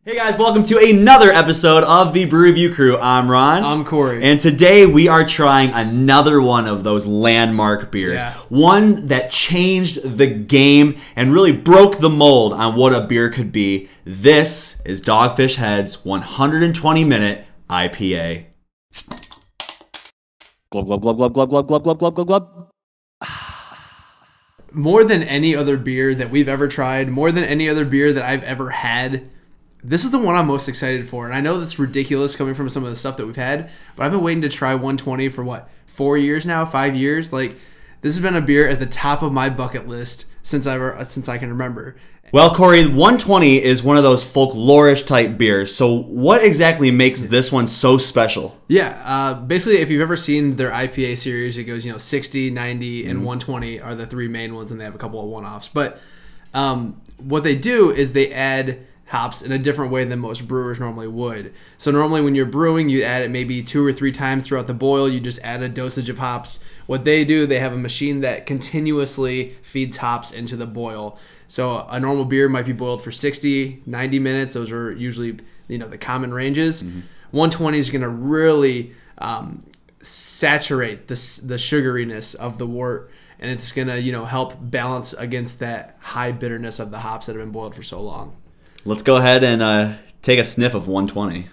Hey guys, welcome to another episode of the Brew Review Crew. I'm Ron. I'm Corey. And today we are trying another one of those landmark beers. Yeah. One that changed the game and really broke the mold on what a beer could be. This is Dogfish Head's 120-minute IPA. Glub, glub, glub, glub, glub, glub, glub, glub, glub, glub, glub. More than any other beer that we've ever tried, more than any other beer that I've ever had, this is the one I'm most excited for. And I know that's ridiculous coming from some of the stuff that we've had, but I've been waiting to try 120 for what, 4 years now, 5 years? Like, this has been a beer at the top of my bucket list since I can remember. Well, Corey, 120 is one of those folklorish type beers. So what exactly makes this one so special? Yeah, basically, if you've ever seen their IPA series, it goes, 60, 90, and 120 are the three main ones, and they have a couple of one-offs. But what they do is they add hops in a different way than most brewers normally would. So normally when you're brewing, you add it maybe 2 or 3 times throughout the boil. You just add a dosage of hops. What they do, they have a machine that continuously feeds hops into the boil. So a normal beer might be boiled for 60, 90 minutes. Those are usually the common ranges. 120 is going to really saturate the sugariness of the wort, and it's going to help balance against that high bitterness of the hops that have been boiled for so long. Let's go ahead and take a sniff of 120.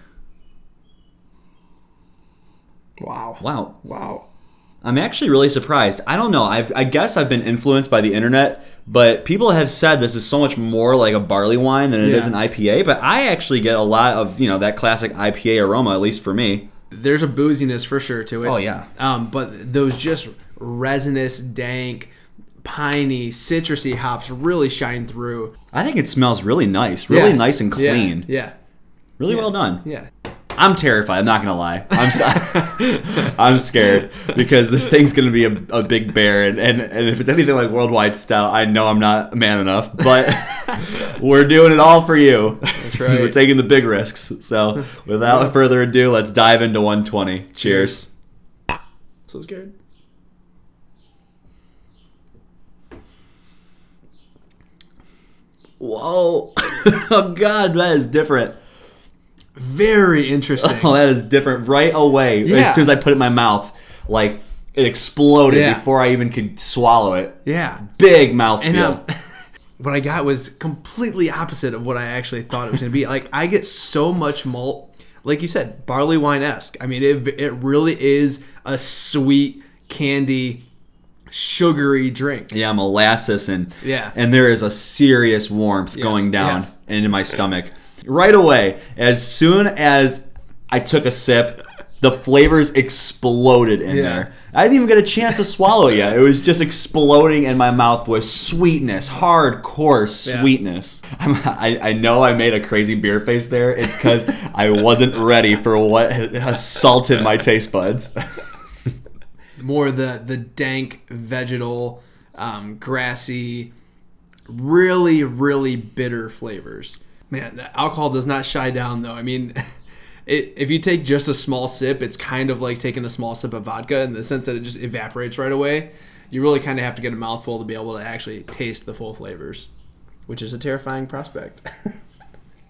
Wow. Wow. Wow. I'm actually really surprised. I don't know. I guess I've been influenced by the internet, but people have said this is so much more like a barley wine than it is an IPA. But I actually get a lot of that classic IPA aroma, at least for me. There's a booziness for sure to it. Oh yeah. But those just resinous, dank, piney, citrusy hops really shine through. I think it smells really nice, really nice and clean. Yeah. Really well done. Yeah. I'm terrified. I'm not gonna lie. I'm scared because this thing's gonna be a big bear, and if it's anything like Worldwide Stout, I know I'm not man enough. But we're doing it all for you. That's right. We're taking the big risks. So without further ado, let's dive into 120. Cheers. So scared. Whoa. Oh God, that is different. Very interesting. Oh, that is different right away. Yeah. As soon as I put it in my mouth, like it exploded before I even could swallow it. Yeah. Big mouthfeel. And what I got was completely opposite of what I actually thought it was going to be. Like, I get so much malt, like you said, barley wine-esque. I mean, it really is a sweet, candy, sugary drink. Yeah, molasses and and there is a serious warmth going down into my stomach. Right away, as soon as I took a sip, the flavors exploded in there. I didn't even get a chance to swallow it yet. It was just exploding in my mouth with sweetness, hardcore sweetness. I know I made a crazy beer face there. It's because I wasn't ready for what assaulted my taste buds. More the dank, vegetal, grassy, really, really bitter flavors. Man, the alcohol does not shy down, though. I mean, if you take just a small sip, it's kind of like taking a small sip of vodka in the sense that it just evaporates right away. You really kind of have to get a mouthful to be able to actually taste the full flavors, which is a terrifying prospect.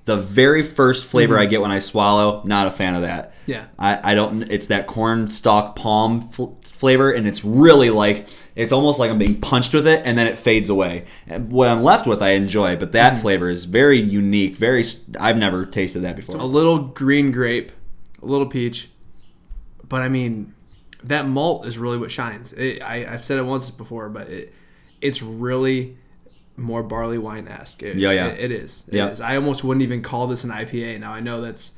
The very first flavor I get when I swallow, not a fan of that. Yeah. I don't, it's that cornstalk palm flavor, and it's really like, it's almost like I'm being punched with it, and then it fades away. And what I'm left with, I enjoy, but that flavor is very unique, I've never tasted that before. A little green grape, a little peach, but I mean, that malt is really what shines. I've said it once before, but it's really more barley wine-esque. It is. It is. I almost wouldn't even call this an IPA. Now, I know that's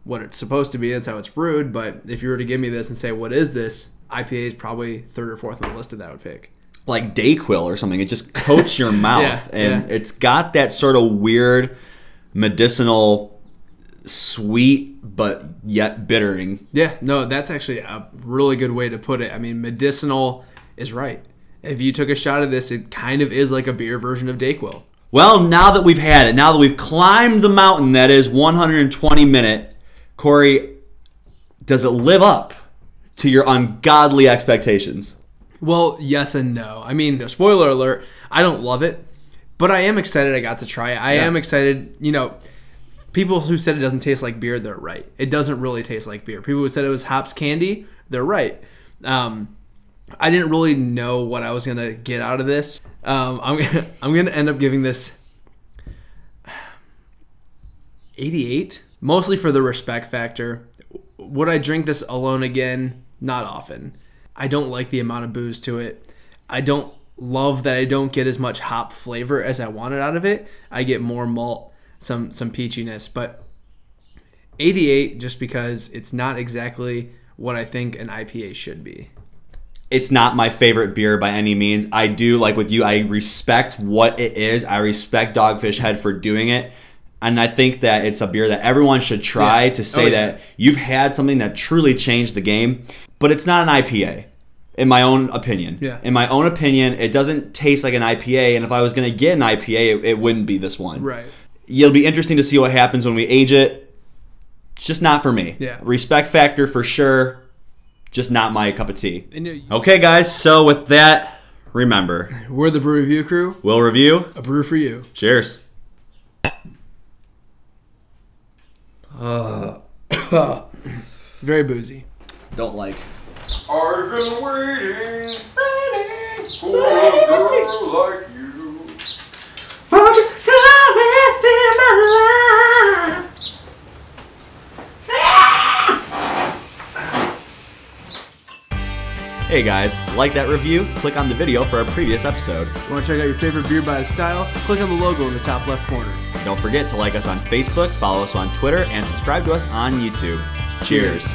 what it's supposed to be. That's how it's brewed. But if you were to give me this and say, what is this? IPA is probably 3rd or 4th on the list that I would pick. Like Dayquil or something. It just coats your mouth. It's got that sort of weird medicinal sweet but yet bittering. Yeah, no, that's actually a really good way to put it. I mean, medicinal is right. If you took a shot of this, it kind of is like a beer version of Dayquil. Well, now that we've had it, now that we've climbed the mountain that is 120 minute, Corey, does it live up to your ungodly expectations? Well, yes and no. I mean, spoiler alert, I don't love it, but I am excited I got to try it. I am excited, People who said it doesn't taste like beer, they're right. It doesn't really taste like beer. People who said it was hops candy, they're right. I didn't really know what I was gonna get out of this. I'm gonna end up giving this 88, mostly for the respect factor. Would I drink this alone again? Not often. I don't like the amount of booze to it. I don't love that I don't get as much hop flavor as I wanted out of it. I get more malt, some peachiness, but 88 just because it's not exactly what I think an IPA should be. It's not my favorite beer by any means. I do, like with you, I respect what it is. I respect Dogfish Head for doing it. And I think that it's a beer that everyone should try to say that you've had something that truly changed the game. But it's not an IPA, in my own opinion. Yeah. In my own opinion, it doesn't taste like an IPA. And if I was going to get an IPA, it wouldn't be this one. Right. It'll be interesting to see what happens when we age it. It's just not for me. Yeah. Respect factor for sure. Just not my cup of tea. Okay, guys. So with that, remember, we're the Brew Review Crew. We'll review A brew for you. Cheers. Very boozy. Don't like. I've been waiting for a girl like you. Won't you come into my life? Hey guys, like that review? Click on the video for our previous episode. Want to check out your favorite beer by the style? Click on the logo in the top left corner. Don't forget to like us on Facebook, follow us on Twitter, and subscribe to us on YouTube. Cheers.